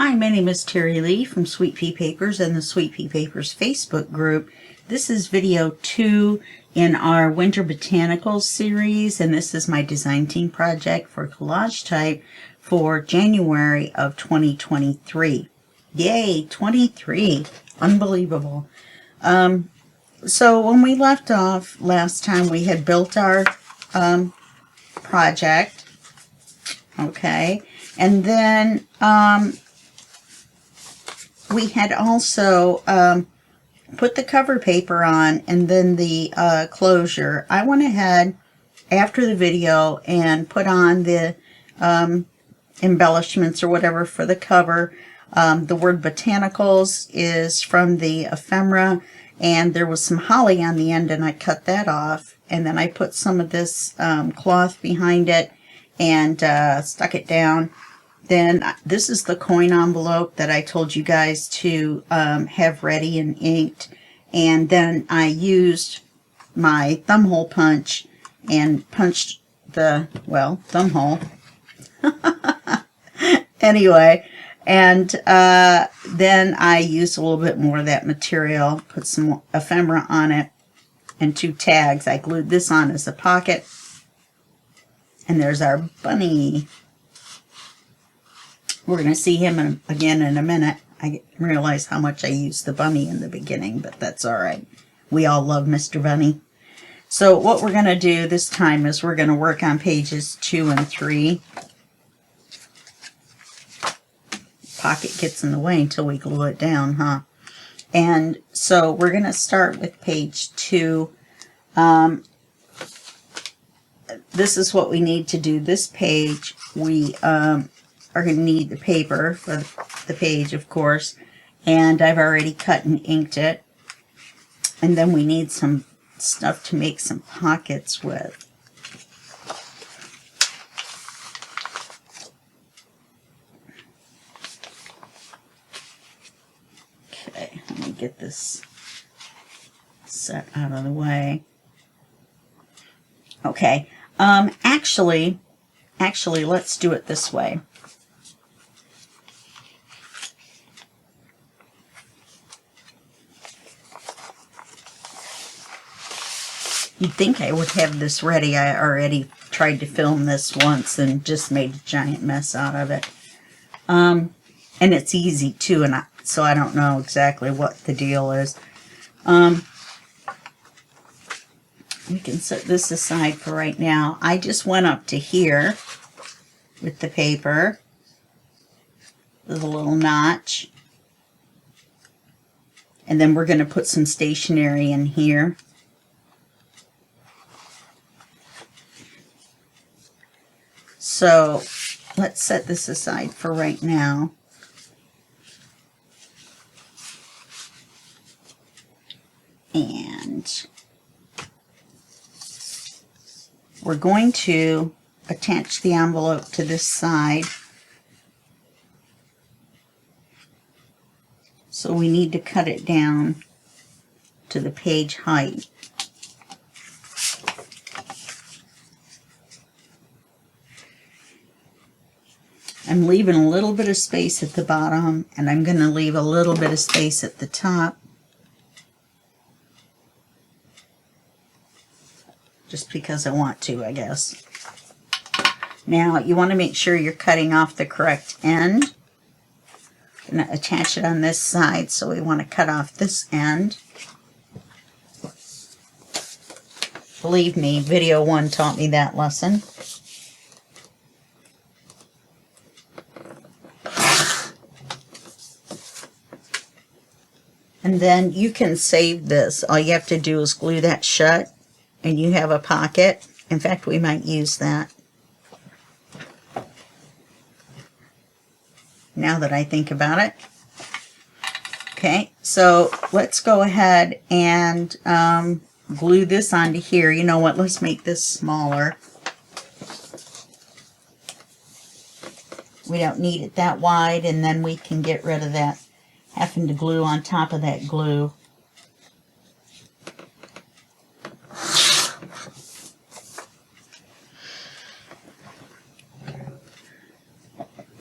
Hi, my name is Terry Lee from Sweet Pea Papers and the Sweet Pea Papers Facebook group. This is video 2 in our Winter Botanicals series, and this is my design team project for CollageType for January of 2023. Yay, 23! Unbelievable. So when we left off last time, we had built our project, okay, and then we had also put the cover paper on and then the closure. I went ahead after the video and put on the embellishments or whatever for the cover. The word Botanicals is from the ephemera, and there was some holly on the end, and I cut that off, and then I put some of this cloth behind it and stuck it down. Then this is the coin envelope that I told you guys to have ready and inked, and then I used my thumb hole punch and punched the, well, thumb hole anyway, and then I used a little bit more of that material, put some ephemera on it and 2 tags. I glued this on as a pocket, and there's our bunny. We're going to see him again in a minute. I realize how much I used the bunny in the beginning, but that's all right. We all love Mr. Bunny. So what we're going to do this time is we're going to work on pages 2 and 3. Pocket gets in the way until we glue it down, huh? And so we're going to start with page 2. This is what we need to do this page. We are going to need the paper for the page, of course, and I've already cut and inked it. And then we need some stuff to make some pockets with. Okay, let me get this set out of the way. Okay, actually, let's do it this way. You'd think I would have this ready. I already tried to film this once and just made a giant mess out of it. And it's easy too, and so I don't know exactly what the deal is. We can set this aside for right now. I just went up to here with the paper. There's a little notch. And then we're going to put some stationery in here. So let's set this aside for right now. And we're going to attach the envelope to this side. So we need to cut it down to the page height. I'm leaving a little bit of space at the bottom, and I'm going to leave a little bit of space at the top. Just because I want to, I guess. Now, you want to make sure you're cutting off the correct end. I'm going to attach it on this side, so we want to cut off this end. Believe me, video 1 taught me that lesson. And then you can save this. All you have to do is glue that shut, and you have a pocket. In fact, we might use that. Now that I think about it. Okay, so let's go ahead and glue this onto here. You know what? Let's make this smaller. We don't need it that wide, and then we can get rid of that having to glue on top of that glue.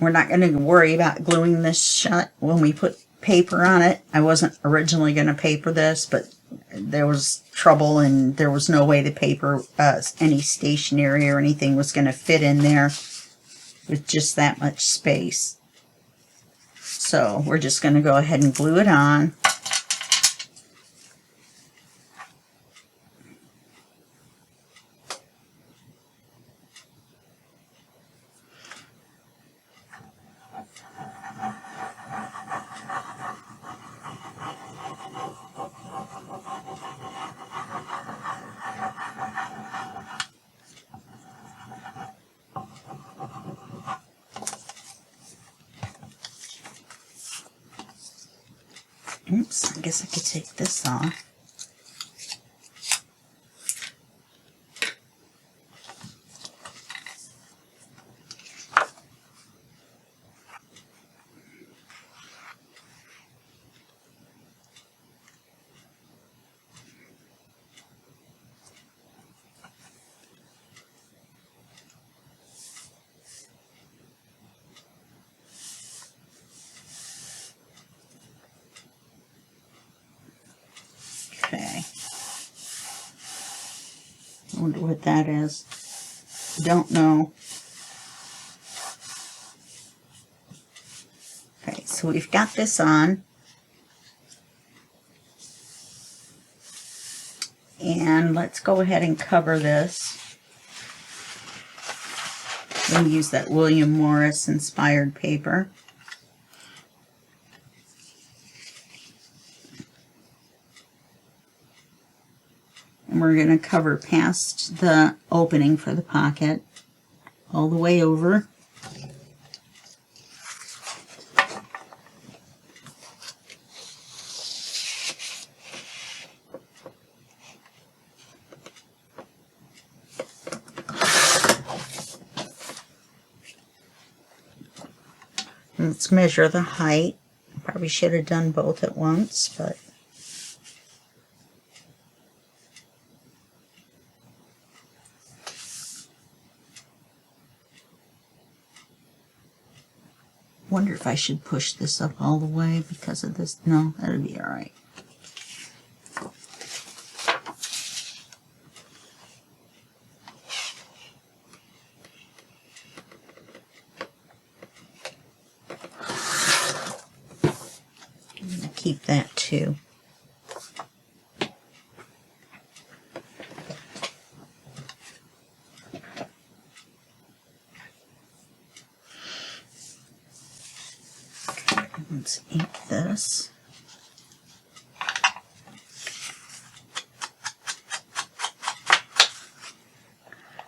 we're not going to worry about gluing this shut when we put paper on it. I wasn't originally going to paper this, but there was trouble and there was no way the paper, any stationery or anything was going to fit in there with just that much space. So we're just going to go ahead and glue it on. Oops, I guess I could take this off. Okay. I wonder what that is. Don't know. Okay, so we've got this on. And let's go ahead and cover this. I'm going to use that William Morris inspired paper. And we're going to cover past the opening for the pocket all the way over. Let's measure the height. Probably should have done both at once, but wonder if I should push this up all the way because of this. No, that'll be all right. I'm going to keep that too. Let's ink this.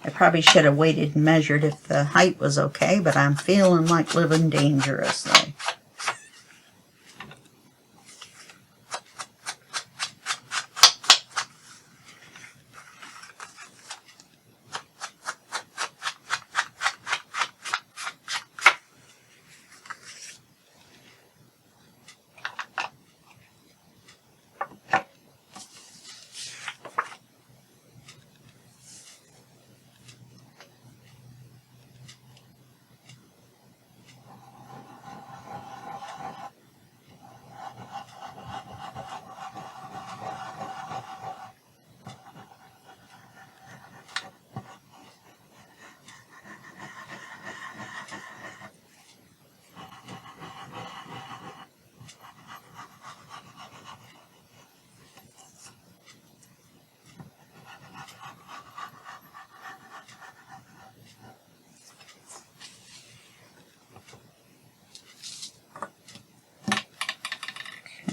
I probably should have waited and measured if the height was okay, but I'm feeling like living dangerously.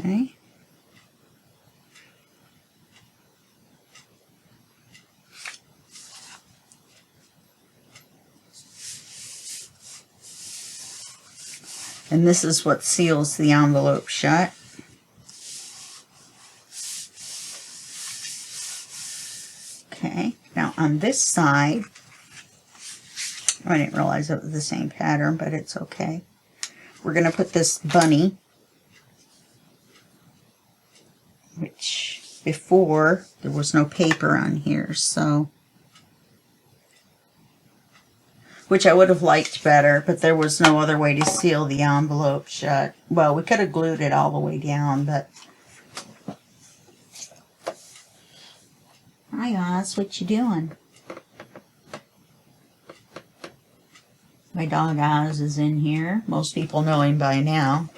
Okay. And this is what seals the envelope shut. Okay, now on this side, I didn't realize it was the same pattern, but it's okay. We're going to put this bunny, which before there was no paper on here, so which I would have liked better, but there was no other way to seal the envelope shut. Well, we could have glued it all the way down, but... Hi, Oz. What you doing? My dog Oz is in here. Most people know him by now.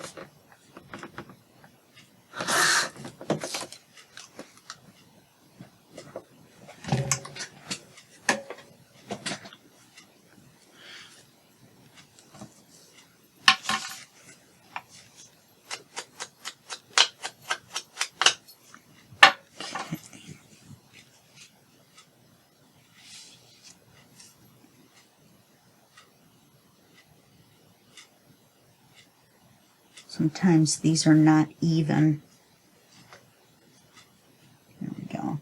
Sometimes these are not even. There we go.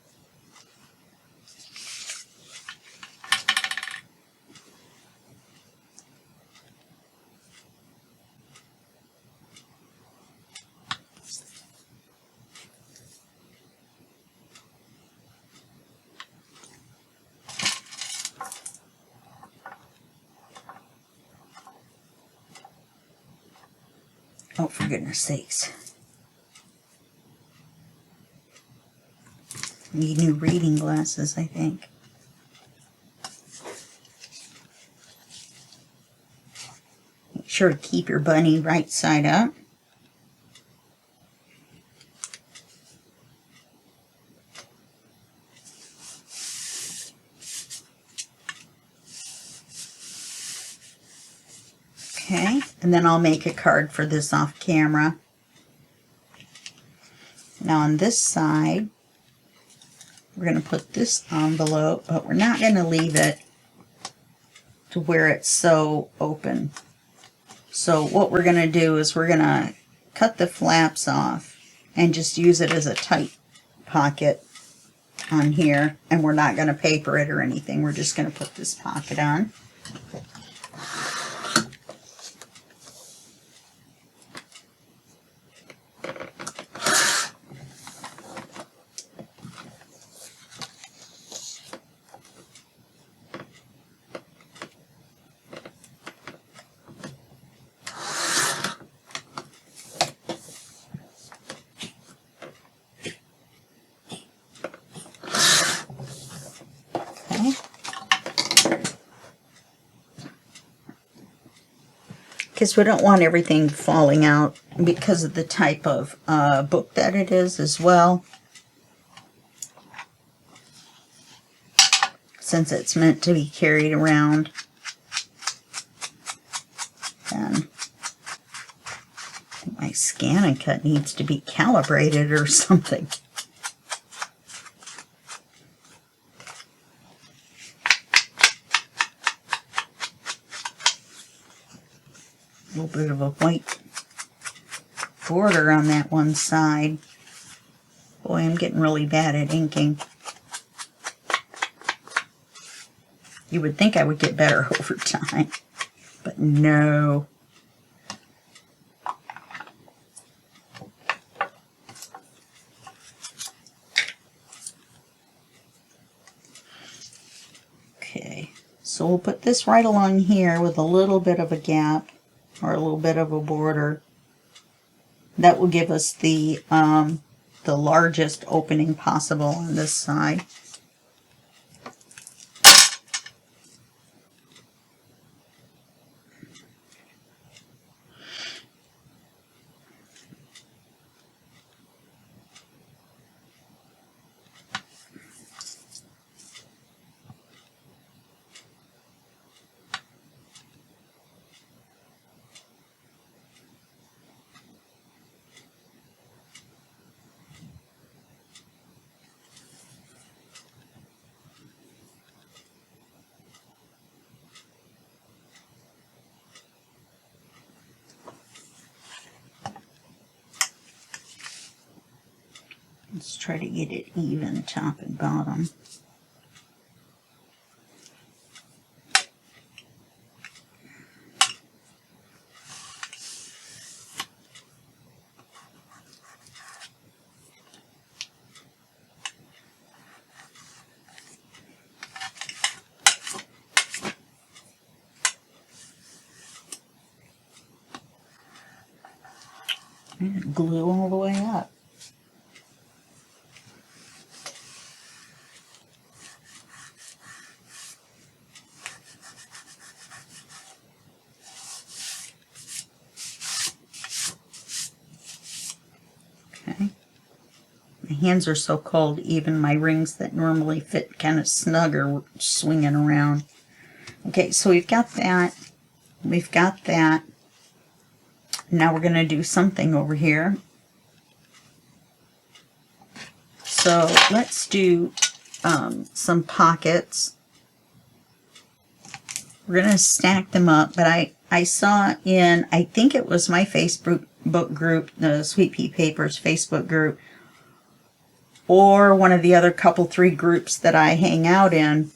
Oh, for goodness sakes. Need new reading glasses, I think. Make sure to keep your bunny right side up. Okay, and then I'll make a card for this off camera. Now on this side, we're going to put this envelope, but we're not going to leave it to where it's so open. So what we're going to do is we're going to cut the flaps off and just use it as a tight pocket on here. And we're not going to paper it or anything. We're just going to put this pocket on. Because we don't want everything falling out because of the type of book that it is as well. Since it's meant to be carried around. And my Scan and Cut needs to be calibrated or something. A little bit of a white border on that one side. Boy, I'm getting really bad at inking. You would think I would get better over time, but no. Okay, so we'll put this right along here with a little bit of a gap. Or a little bit of a border. That will give us the largest opening possible on this side. Let's try to get it even top and bottom. And glue all the way up. Okay. My hands are so cold, even my rings that normally fit kind of snug are swinging around. Okay, so we've got that. We've got that. Now we're going to do something over here. So let's do some pockets. We're going to stack them up, but I saw in, I think it was my Facebook group, the Sweet Pea Papers Facebook group, or one of the other couple, 3 groups that I hang out in,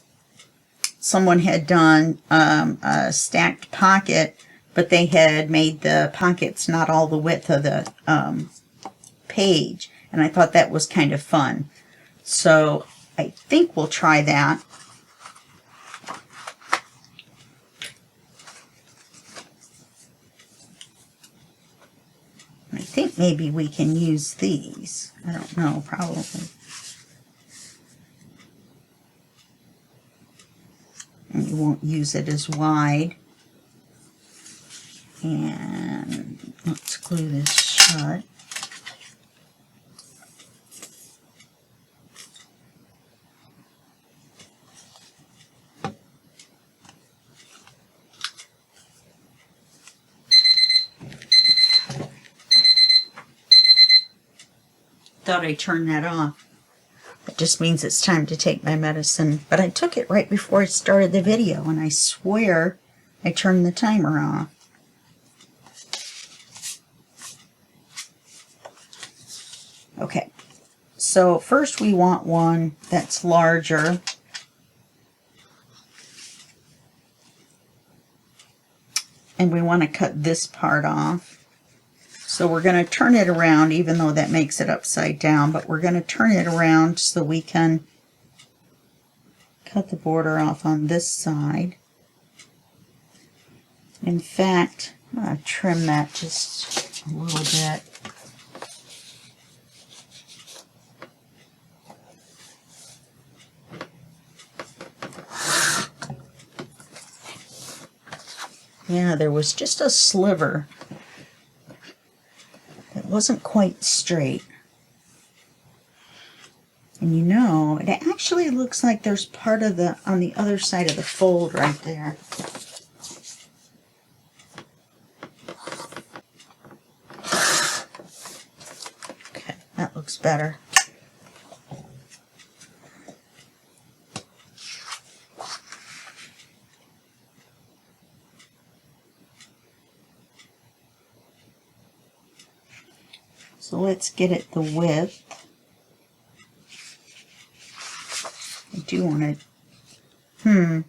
someone had done a stacked pocket, but they had made the pockets not all the width of the page, and I thought that was kind of fun. So I think we'll try that. I think maybe we can use these. I don't know, probably. And you won't use it as wide. And let's glue this shut. Thought I turned that off. That just means it's time to take my medicine. But I took it right before I started the video, and I swear I turned the timer off. Okay, so first we want one that's larger. And we want to cut this part off. So we're going to turn it around, even though that makes it upside down, but we're going to turn it around so we can cut the border off on this side. In fact, I'm going to trim that just a little bit. Yeah, there was just a sliver. It wasn't quite straight. And you know, it actually looks like there's part of the, on the other side of the fold right there. Okay, that looks better. So let's get it the width. I do want to,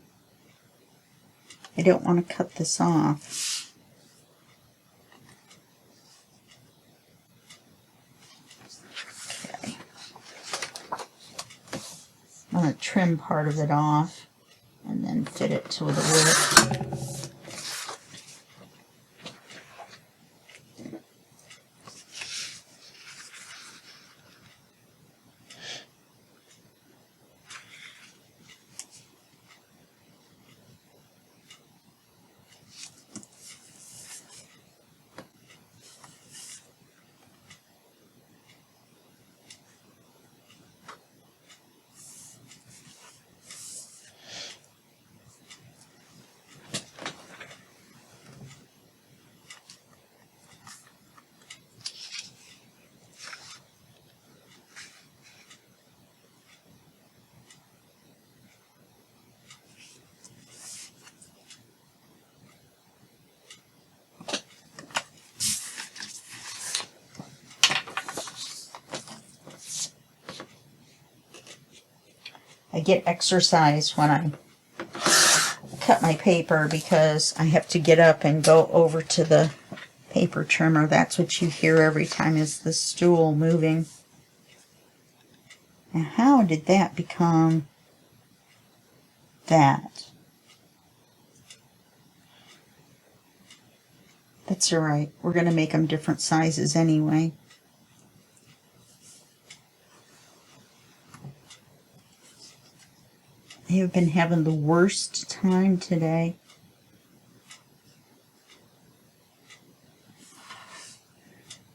I don't want to cut this off. Okay. I'm going to trim part of it off and then fit it to the width. I get exercise when I cut my paper because I have to get up and go over to the paper trimmer. That's what you hear every time is the stool moving. Now, how did that become that? That's all right. We're going to make them different sizes anyway. I have been having the worst time today.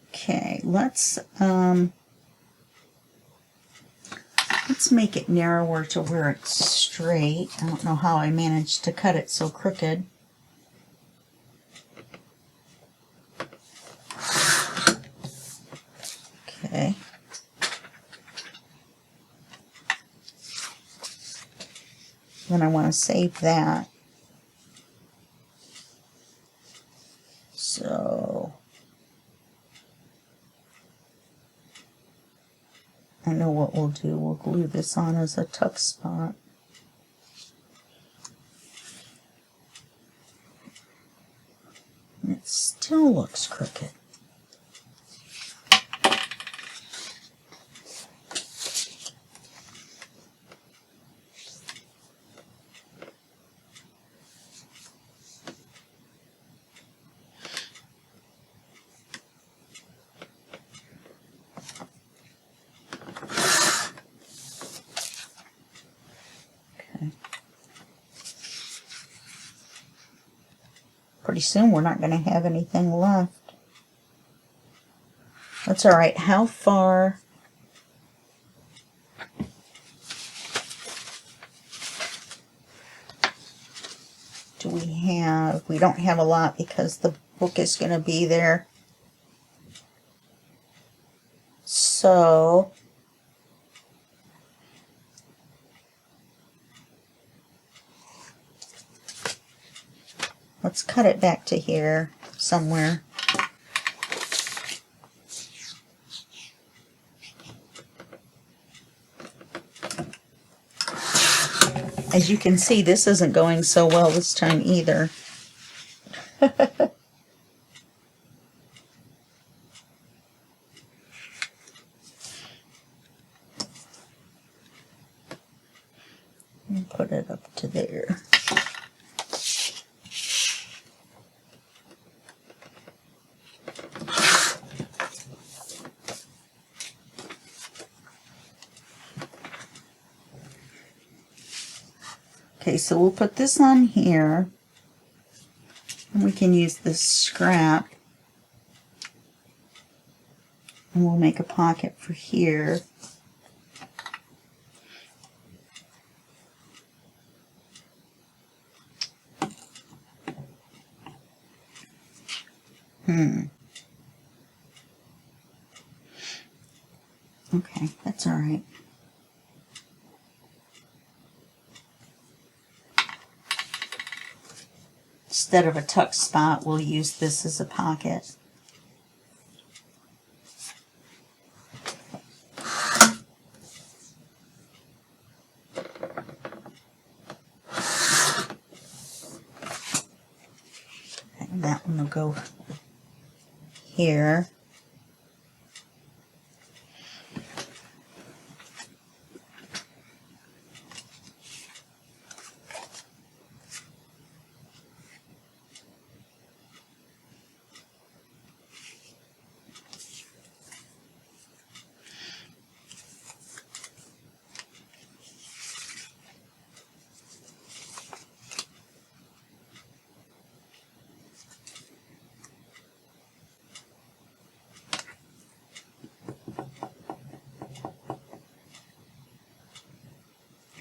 Okay, let's make it narrower to where it's straight. I don't know how I managed to cut it so crooked. Okay. Then I want to save that. So I know what we'll do. We'll glue this on as a tuck spot. And it still looks crooked. Pretty soon we're not going to have anything left. That's all right. How far do we have? We don't have a lot because the book is going to be there. So let's cut it back to here somewhere. As you can see, this isn't going so well this time either. And put it up to there. Okay, so we'll put this on here, and we can use this scrap, and we'll make a pocket for here. Okay, that's all right. Instead of a tuck spot, we'll use this as a pocket. And that one will go here.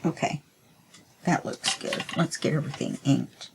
Okay, that looks good. Let's get everything inked.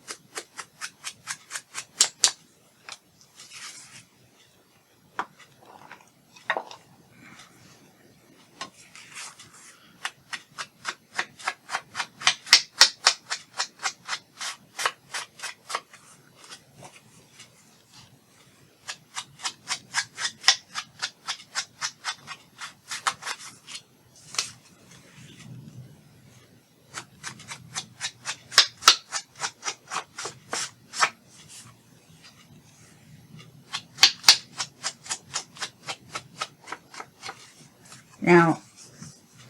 Now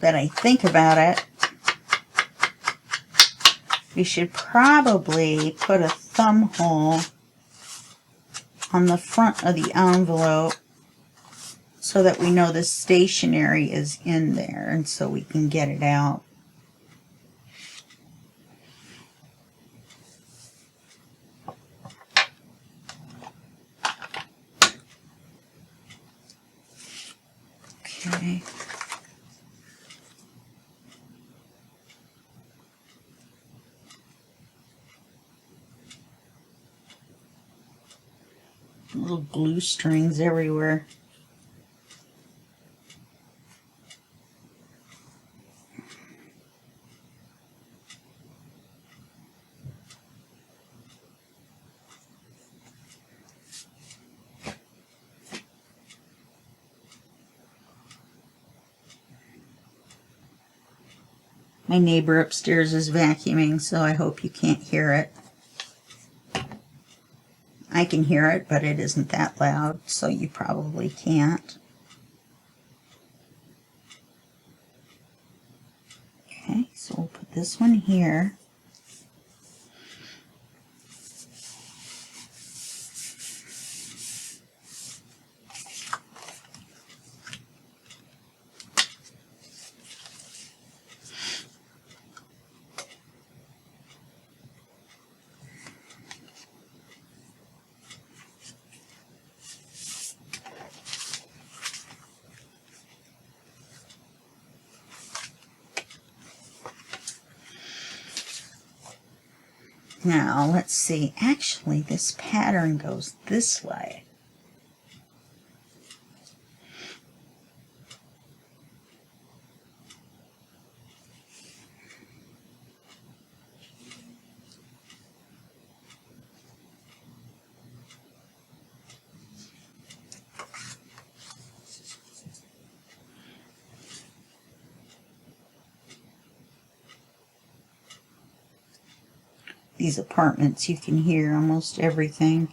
that I think about it, we should probably put a thumb hole on the front of the envelope so that we know the stationery is in there and so we can get it out. Okay. Little glue strings everywhere. My neighbor upstairs is vacuuming, so I hope you can't hear it. I can hear it, but it isn't that loud, so you probably can't. Okay, so we'll put this one here. Now, let's see. Actually, this pattern goes this way. These apartments, you can hear almost everything.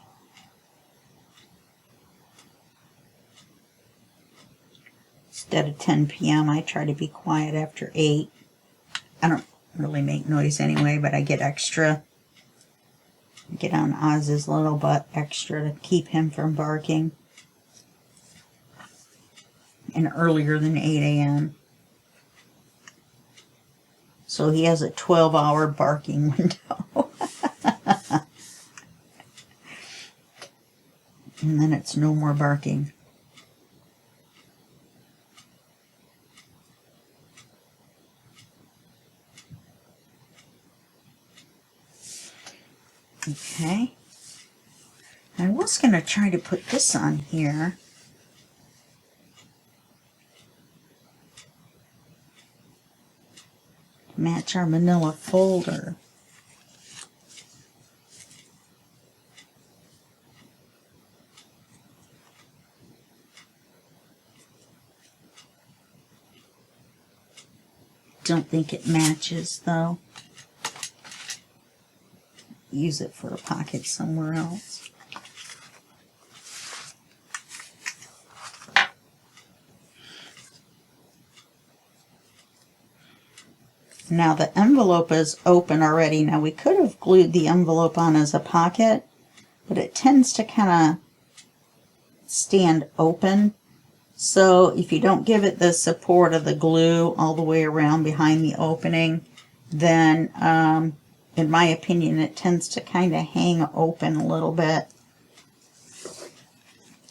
Instead of 10 p.m., I try to be quiet after 8. I don't really make noise anyway, but I get extra. Get on Oz's little butt extra to keep him from barking. And earlier than 8 a.m. So he has a 12-hour barking window. And then it's no more barking. Okay. I was going to try to put this on here. To match our manila folder. Don't think it matches though. Use it for a pocket somewhere else. Now the envelope is open already. Now we could have glued the envelope on as a pocket, but it tends to kind of stand open. So if you don't give it the support of the glue all the way around behind the opening, then in my opinion it tends to kind of hang open a little bit.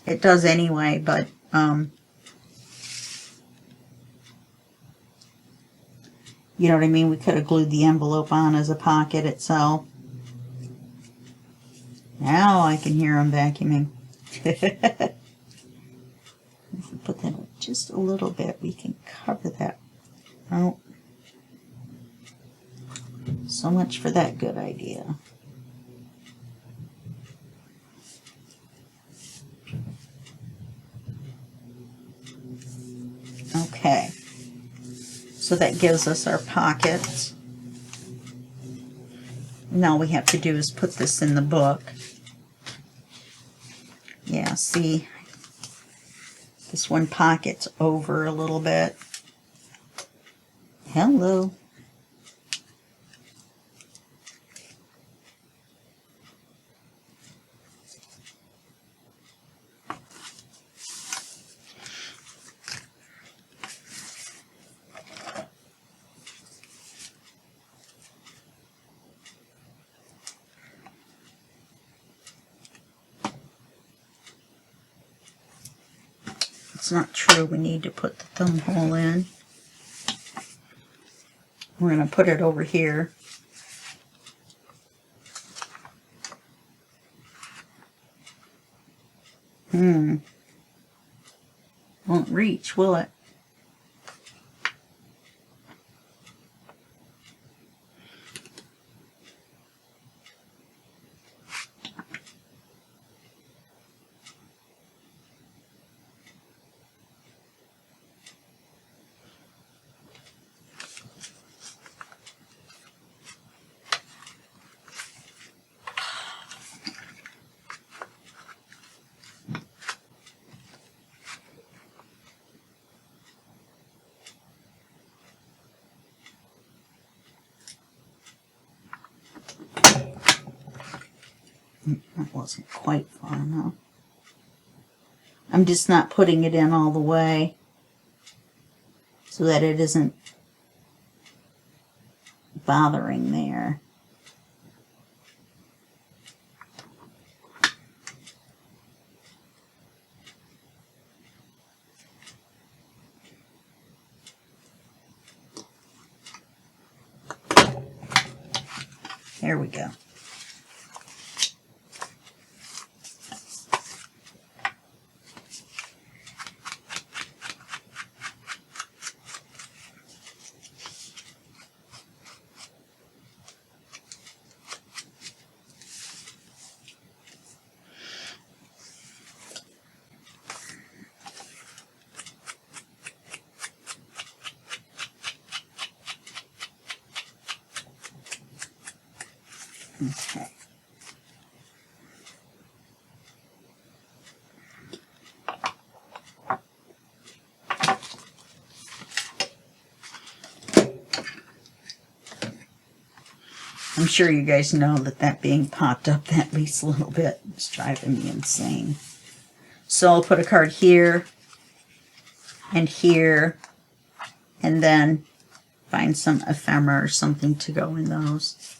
It does anyway, but you know what I mean? We could have glued the envelope on as a pocket itself. Now I can hear him vacuuming. If we put that up just a little bit, we can cover that. Oh, so much for that good idea. Okay, so that gives us our pockets. Now all we have to do is put this in the book. Yeah, see, this one pocket's over a little bit. Hello. not true. We need to put the thumb hole in. We're going to put it over here. Won't reach, will it? That wasn't quite far enough. I'm just not putting it in all the way so that it isn't bothering there. There we go. Okay. I'm sure you guys know that being popped up at least a little bit is driving me insane. So I'll put a card here and here, and then find some ephemera or something to go in those.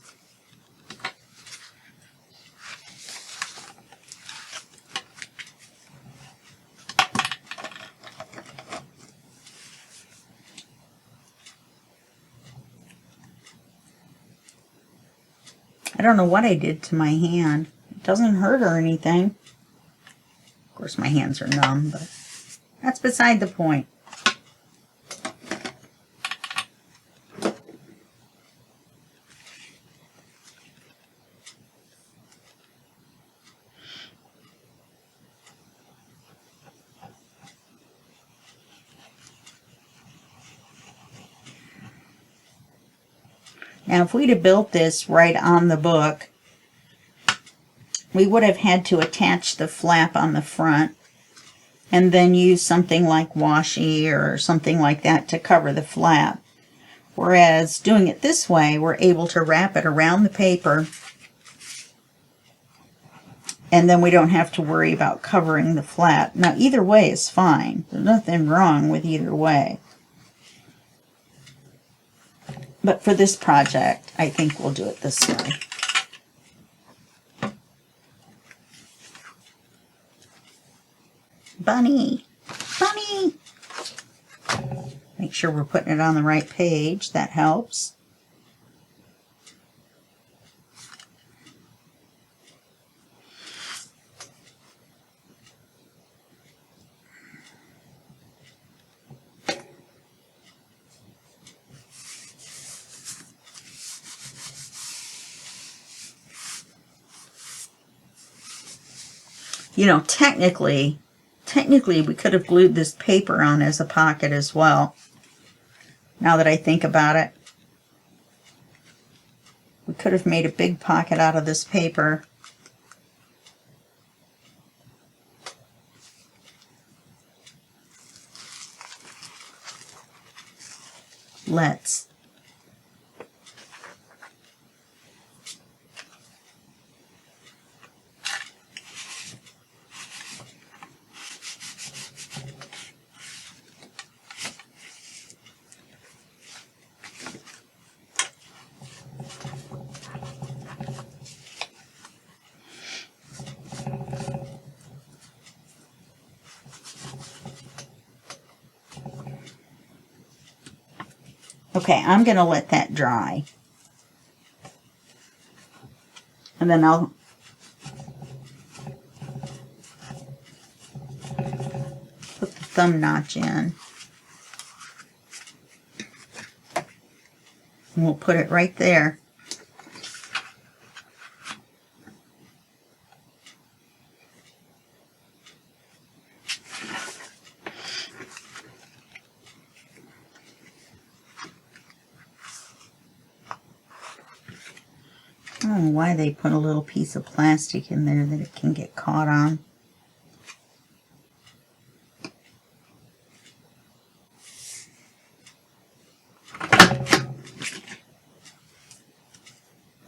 I don't know what I did to my hand. It doesn't hurt or anything. Of course, my hands are numb, but that's beside the point. Now, if we'd have built this right on the book, we would have had to attach the flap on the front and then use something like washi or something like that to cover the flap. Whereas doing it this way, we're able to wrap it around the paper, and then we don't have to worry about covering the flap. Now, either way is fine. There's nothing wrong with either way. But for this project, I think we'll do it this way. Bunny! Bunny! Make sure we're putting it on the right page. That helps. You know, technically we could have glued this paper on as a pocket as well. Now that I think about it, we could have made a big pocket out of this paper. Let's. Okay, I'm going to let that dry. And then I'll put the thumb notch in. And we'll put it right there. I don't know why they put a little piece of plastic in there that it can get caught on.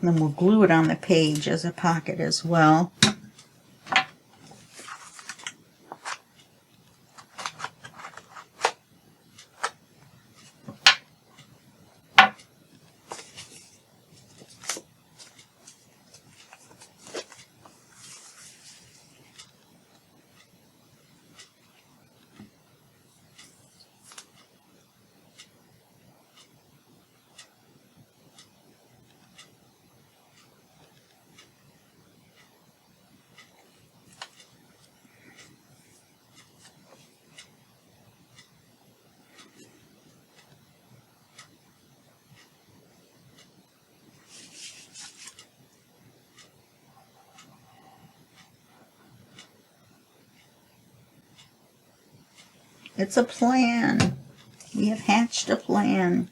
And then we'll glue it on the page as a pocket as well. It's a plan. We have hatched a plan.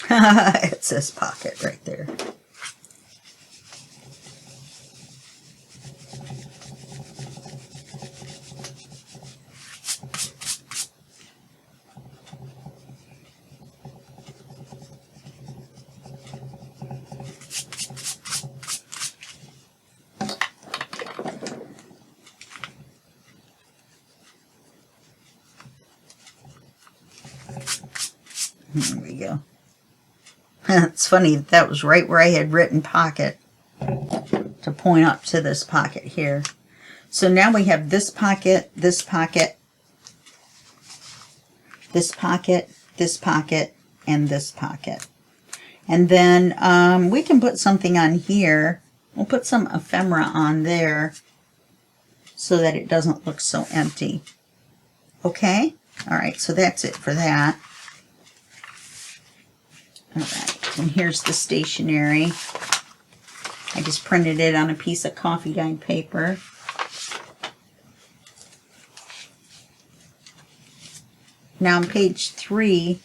It says pocket right there. There we go. It's funny that was right where I had written pocket to point up to this pocket here. So now we have this pocket, this pocket, this pocket, this pocket, and this pocket. And then we can put something on here. We'll put some ephemera on there so that it doesn't look so empty. Okay? Alright, so that's it for that. Alright, and here's the stationery. I just printed it on a piece of coffee dyed paper. Now on page 3,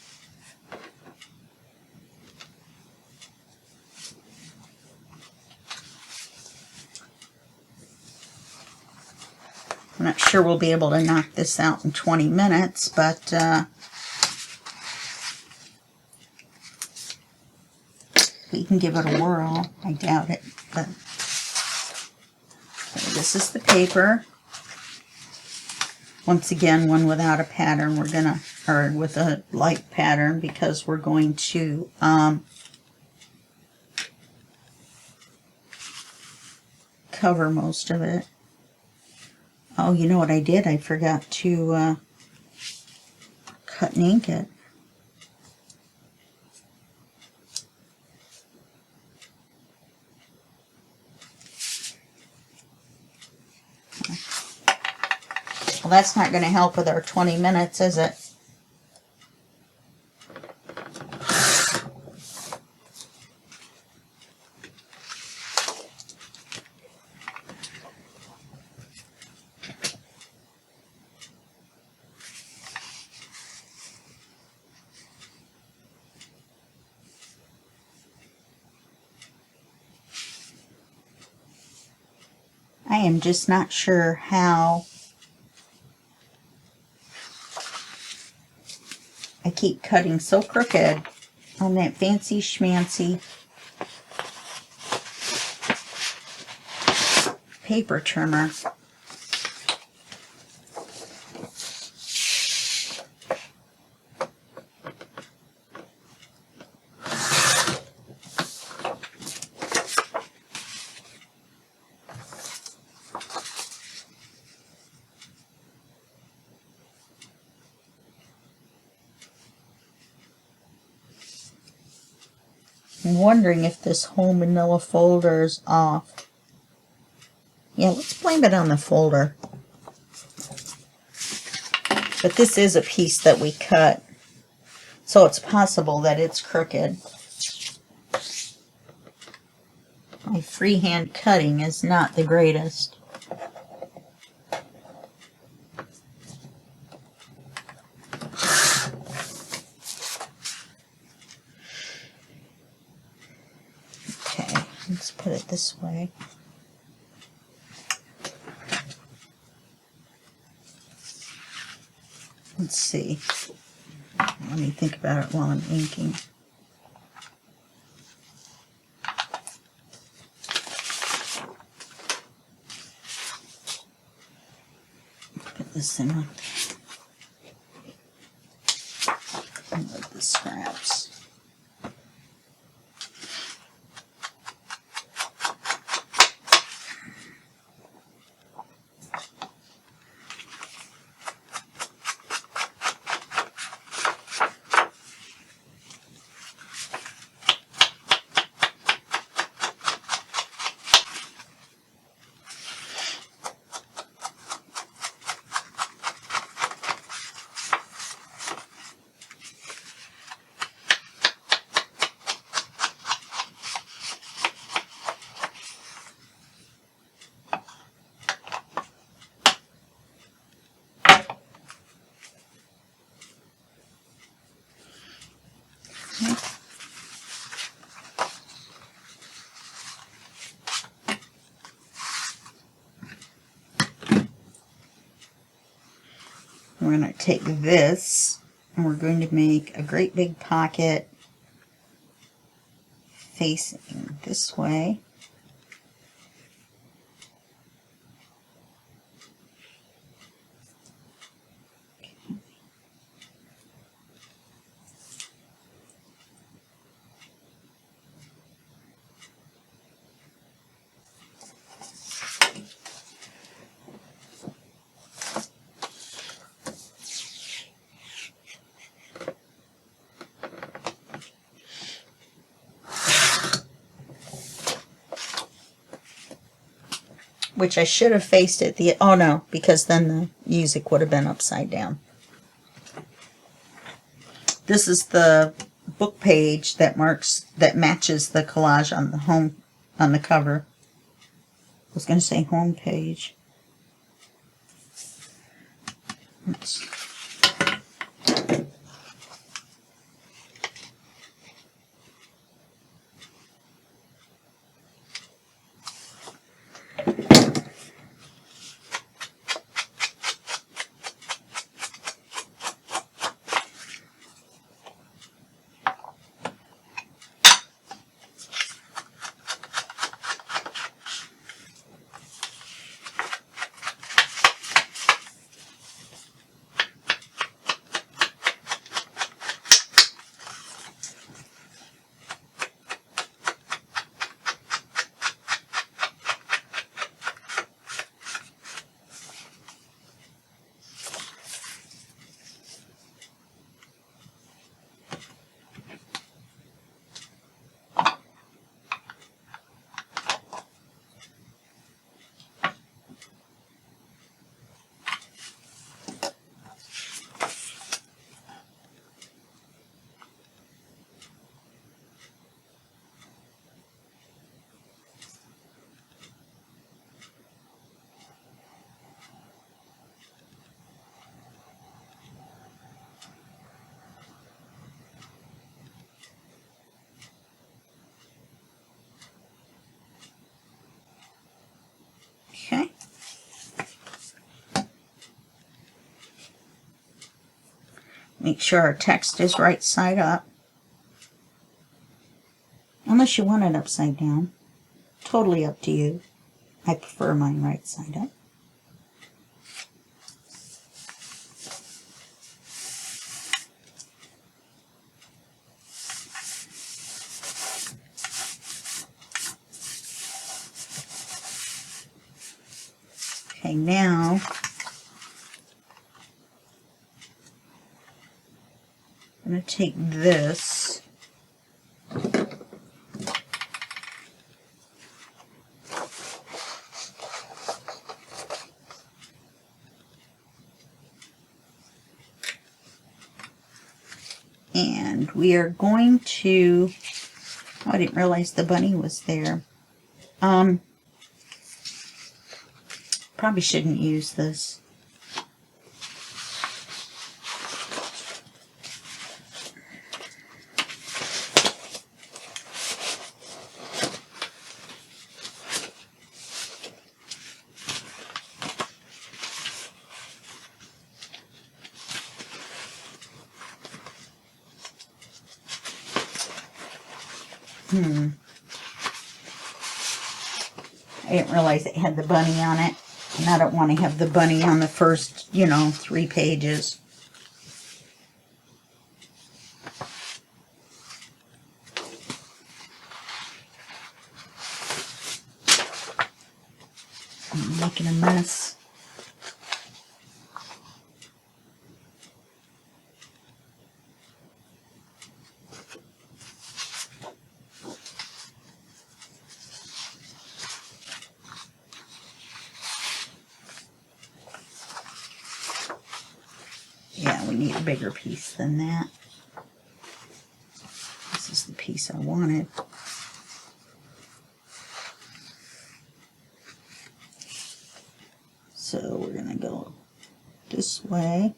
I'm not sure we'll be able to knock this out in 20 minutes, but we can give it a whirl. I doubt it, but okay, this is the paper. Once again, one without a pattern. We're gonna, or with a light pattern, because we're going to cover most of it. Oh, you know what I did? I forgot to cut and ink it. Well, that's not going to help with our 20 minutes, is it? I am just not sure how I keep cutting so crooked on that fancy schmancy paper trimmer. I'm wondering if this whole manila folder is off. Yeah, let's blame it on the folder. But this is a piece that we cut, so it's possible that it's crooked. My freehand cutting is not the greatest. Okay, let's put it this way. Let's see. Let me think about it while I'm inking. Put this in one. And let the scraps. We're going to take this and we're going to make a great big pocket facing this way. Which I should have faced it oh no, because then the music would have been upside down. This is the book page that matches the collage on the cover. I was going to say home page. Oops. Okay. Make sure our text is right side up. Unless you want it upside down. Totally up to you. I prefer mine right side up. Okay, now I'm going to take this And we are going to, oh, I didn't realize the bunny was there. Probably shouldn't use this. I didn't realize it had the bunny on it. And I don't want to have the bunny on the first, 3 pages. I'm making a mess. Yeah, we need a bigger piece than that. This is the piece I wanted. So we're going to go this way.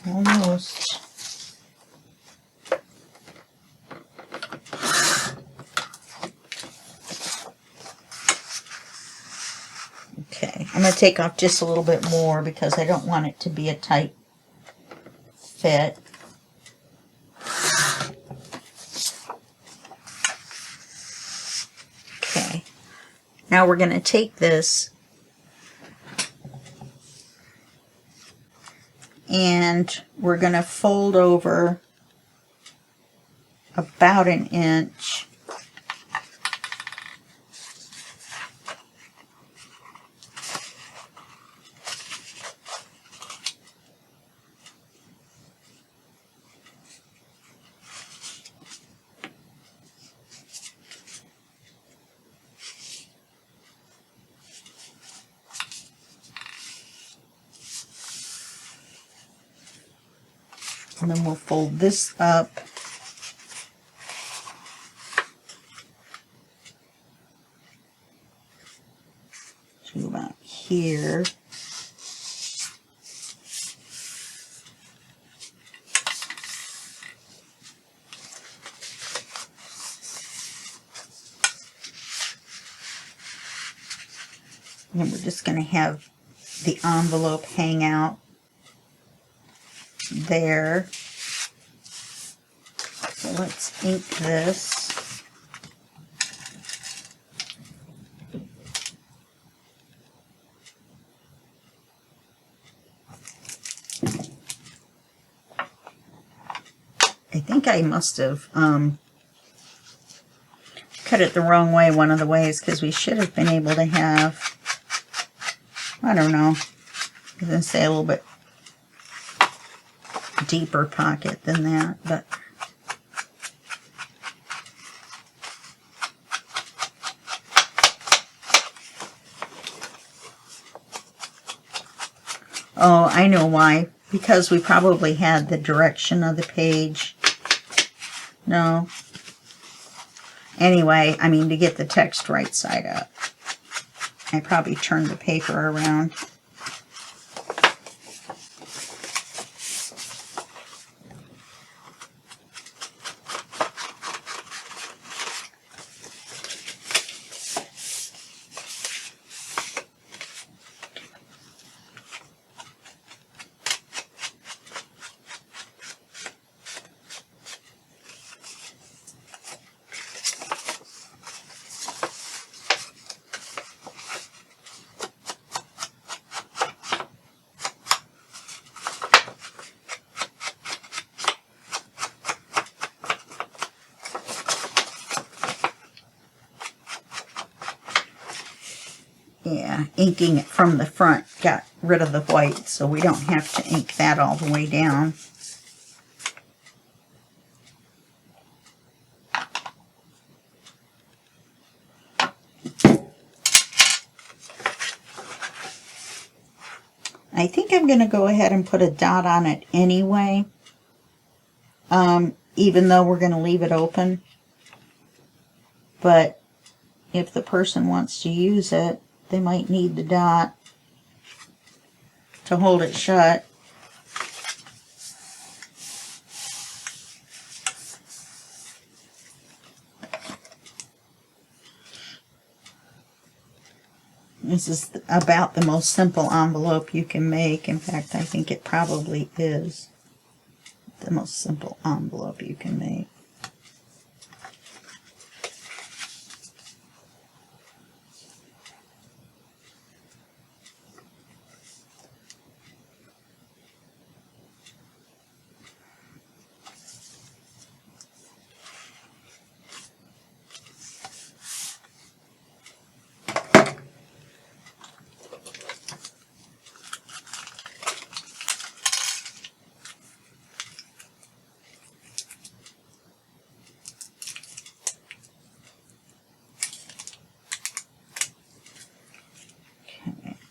Almost. Okay, I'm going to take off just a little bit more because I don't want it to be a tight fit. Okay, now we're going to take this and we're going to fold over about an inch. And then we'll fold this up to about here. And we're just going to have the envelope hang out there. So let's ink this. I think I must have cut it the wrong way one of the ways, because we should have been able to have, I don't know, I was going to say a little bit deeper pocket than that, but oh, I know why. Because we probably had the direction of the page. No. Anyway, I mean to get the text right side up. I probably turned the paper around. Yeah, inking it from the front got rid of the white, so we don't have to ink that all the way down. I think I'm going to go ahead and put a dot on it anyway, even though we're going to leave it open. But if the person wants to use it, they might need the dot to hold it shut. This is about the most simple envelope you can make. In fact, I think it probably is the most simple envelope you can make.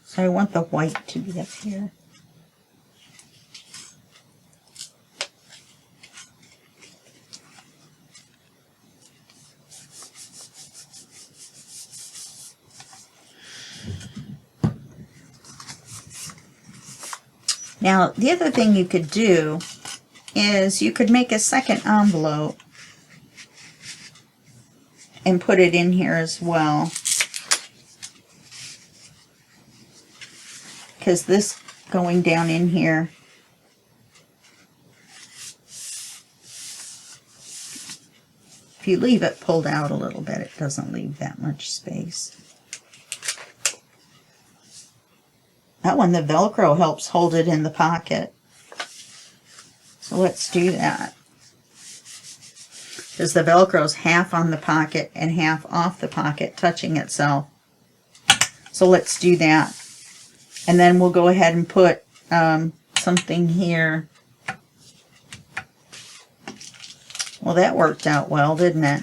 So I want the white to be up here. Now, the other thing you could do is you could make a second envelope and put it in here as well. Because this going down in here, if you leave it pulled out a little bit, it doesn't leave that much space. That one, the Velcro helps hold it in the pocket. So let's do that. Because the Velcro's half on the pocket and half off the pocket, touching itself. So let's do that. And then we'll go ahead and put something here. Well, that worked out well, didn't it?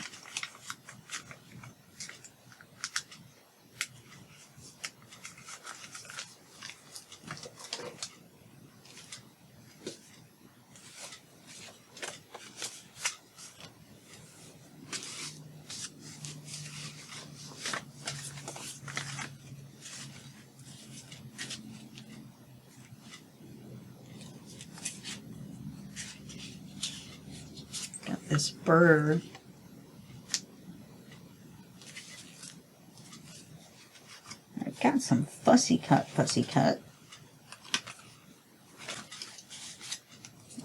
This bird. I've got some fussy cut.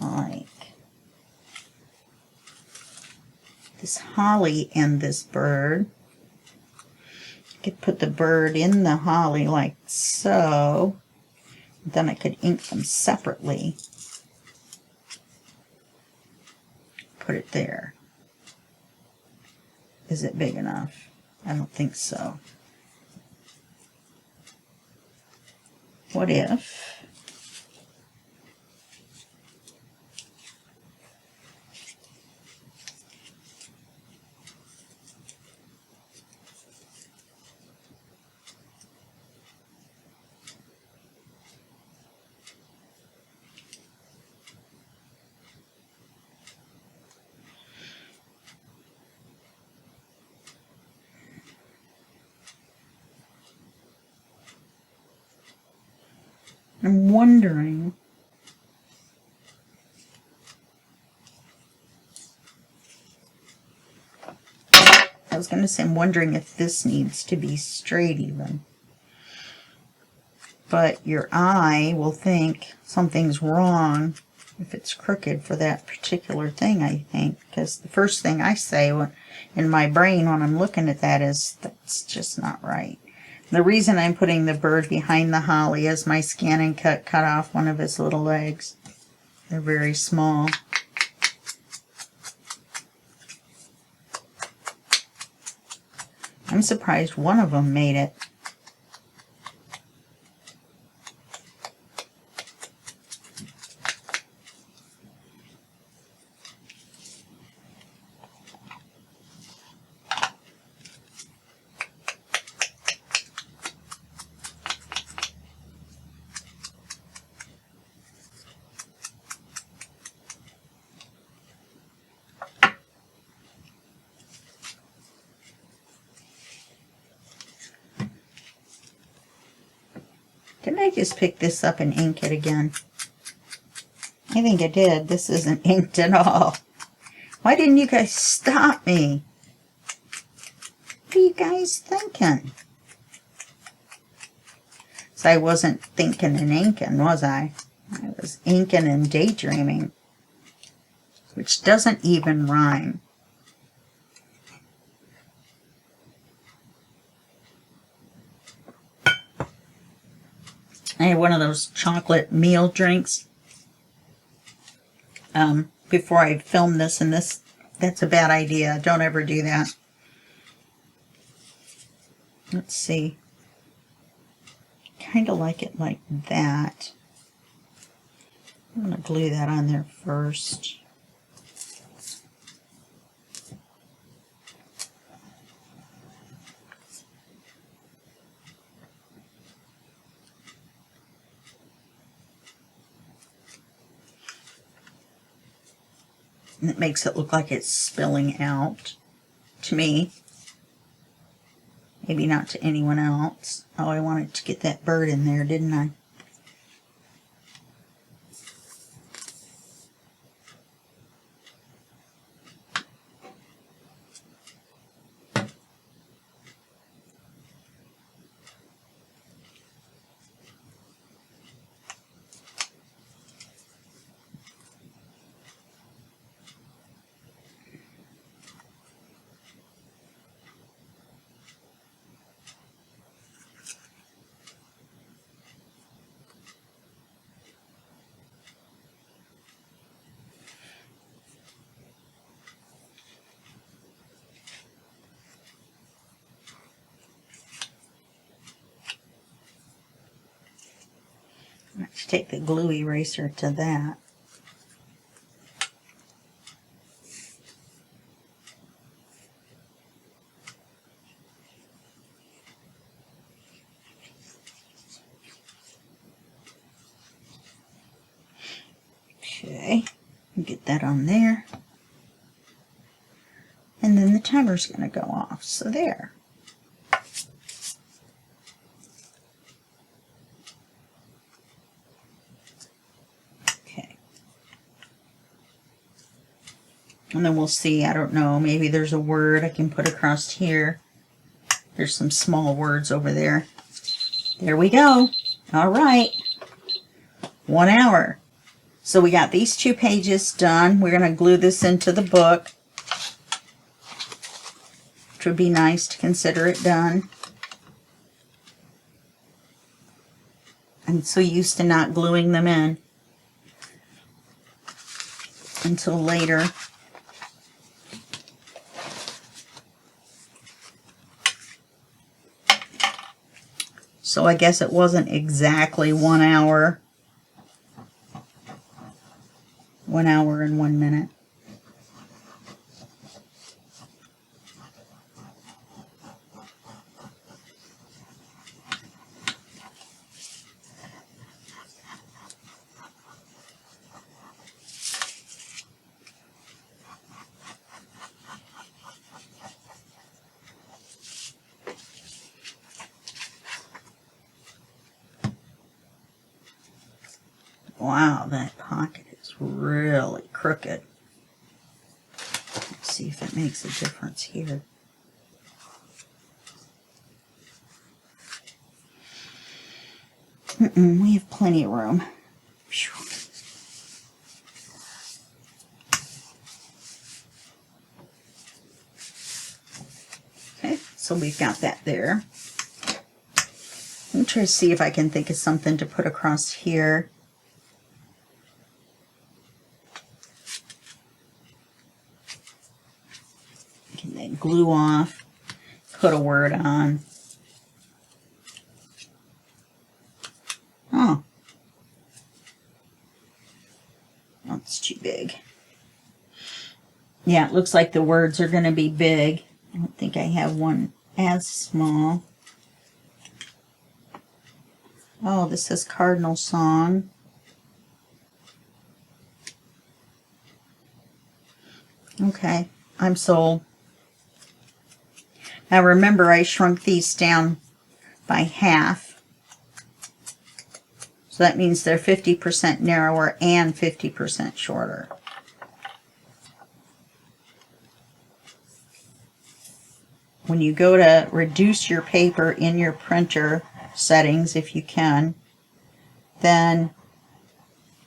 Like this holly and this bird. I could put the bird in the holly like so. Then I could ink them separately. Put it there. Is it big enough? I don't think so. What if I'm wondering. I was going to say, I'm wondering if this needs to be straight even. But your eye will think something's wrong if it's crooked for that particular thing, I think. Because the first thing I say in my brain when I'm looking at that is, that's just not right. The reason I'm putting the bird behind the holly is my scan and cut off one of his little legs. They're very small. I'm surprised one of them made it. Didn't I just pick this up and ink it again? I think I did. This isn't inked at all. Why didn't you guys stop me? What are you guys thinking? So I wasn't thinking and inking, was I? I was inking and daydreaming, which doesn't even rhyme. I had one of those chocolate meal drinks before I filmed this, and that's a bad idea. Don't ever do that. Let's see. Kind of like it like that. I'm going to glue that on there first. And it makes it look like it's spilling out to me. Maybe not to anyone else. Oh, I wanted to get that bird in there, didn't I? Let's take the glue eraser to that. Okay, get that on there. And then the timer's going to go off. So there. Okay. And then we'll see, I don't know, maybe there's a word I can put across here. There's some small words over there. There we go. All right. 1 hour. So we got these 2 pages done. We're going to glue this into the book, which would be nice to consider it done. I'm so used to not gluing them in until later. So I guess it wasn't exactly 1 hour. 1 hour and 1 minute. Wow, that pocket is really crooked. Let's see if it makes a difference here. We have plenty of room. Whew. Okay, so we've got that there. I'm trying to see if I can think of something to put across here. I can then glue off, put a word on. Oh, that's too big. Yeah, it looks like the words are going to be big. I don't think I have one as small. Oh, this says Cardinal Song. Okay, I'm sold. Now remember, I shrunk these down by half. So that means they're 50% narrower and 50% shorter. When you go to reduce your paper in your printer settings, if you can, then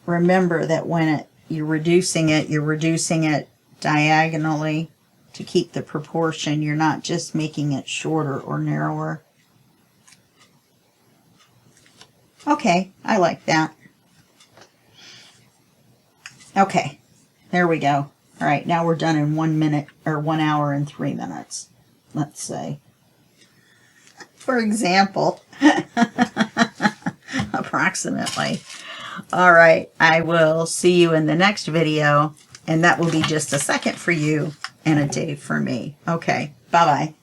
remember that when you're reducing it diagonally to keep the proportion. You're not just making it shorter or narrower. Okay, I like that. Okay, there we go. All right, now we're done in 1 minute, or 1 hour and 3 minutes, let's say. For example, approximately. All right, I will see you in the next video, and that will be just a second for you and a day for me. Okay, bye-bye.